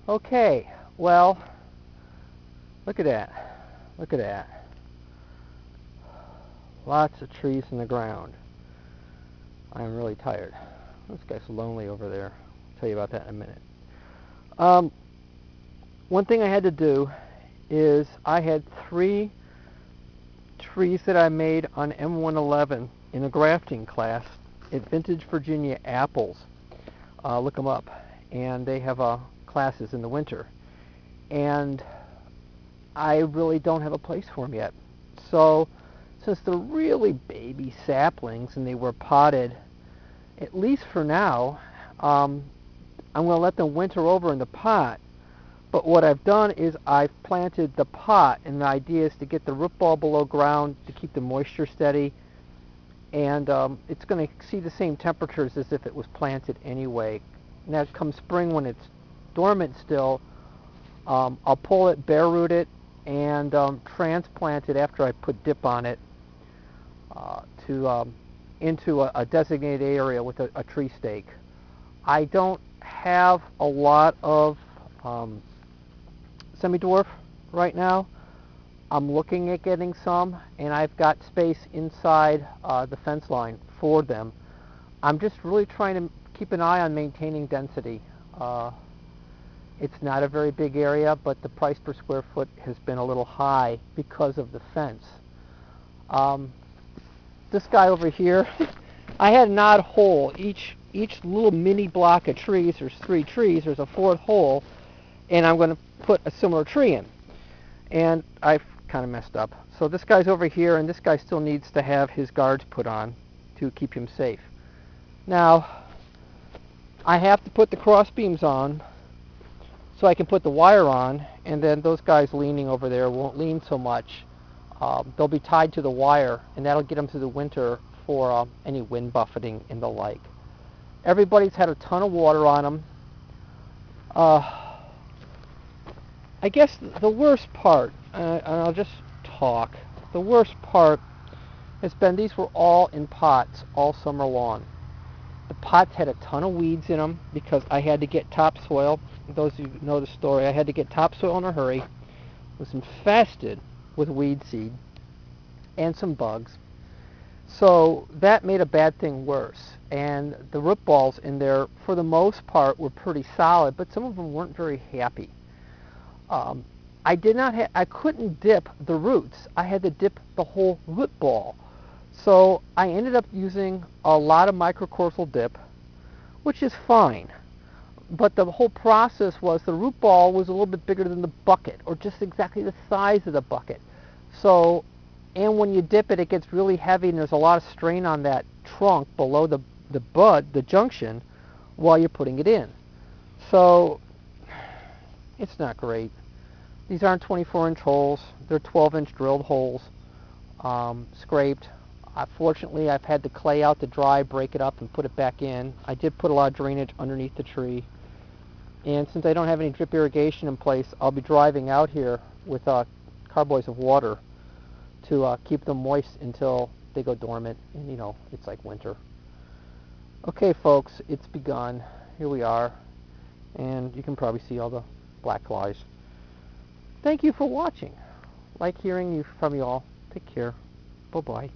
Okay, well, look at that. Look at that. Lots of trees in the ground. I'm really tired. This guy's lonely over there. I'll tell you about that in a minute. Um, One thing I had to do is I had 3 trees that I made on M111 in a grafting class at Vintage Virginia Apples. Look them up. And they have classes in the winter. And I really don't have a place for them yet. So since they're really baby saplings and they were potted, at least for now, I'm going to let them winter over in the pot. But what I've done is I've planted the pot, and the idea is to get the root ball below ground to keep the moisture steady. And it's going to see the same temperatures as if it was planted anyway. Now come spring, when it's dormant still, I'll pull it, bare root it, and transplant it after I put dip on it into a designated area with a tree stake. I don't have a lot of semi-dwarf right now. I'm looking at getting some, and I've got space inside the fence line for them. I'm just really trying to keep an eye on maintaining density. It's not a very big area, but the price per square foot has been a little high because of the fence. This guy over here, I had an odd hole. Each little mini block of trees, there's 3 trees, there's a 4th hole, and I'm going to put a similar tree in. And I've kind of messed up. So this guy's over here, and this guy still needs to have his guards put on to keep him safe. Now, I have to put the cross beams on so I can put the wire on, and then those guys leaning over there won't lean so much. They'll be tied to the wire, and that'll get them through the winter for any wind buffeting and the like. Everybody's had a ton of water on them. I guess the worst part, and I'll just talk, the worst part has been these were all in pots all summer long. The pots had a ton of weeds in them because I had to get topsoil. Those who know the story, I had to get topsoil in a hurry. It was infested with weed seed and some bugs. So that made a bad thing worse. And the root balls in there, for the most part, were pretty solid, but some of them weren't very happy. I couldn't dip the roots. I had to dip the whole root ball. So I ended up using a lot of microcorsal dip, which is fine. But the whole process was the root ball was a little bit bigger than the bucket, or just exactly the size of the bucket. So, and when you dip it, it gets really heavy, and there's a lot of strain on that trunk below the bud, the junction, while you're putting it in. So it's not great. These aren't 24-inch holes. They're 12-inch drilled holes, scraped. Fortunately, I've had the clay out to dry, break it up, and put it back in. I did put a lot of drainage underneath the tree. And since I don't have any drip irrigation in place, I'll be driving out here with carboys of water to keep them moist until they go dormant. And, you know, it's like winter. Okay, folks, it's begun. Here we are. And you can probably see all the black flies. Thank you for watching. Like hearing from you all. Take care. Bye-bye.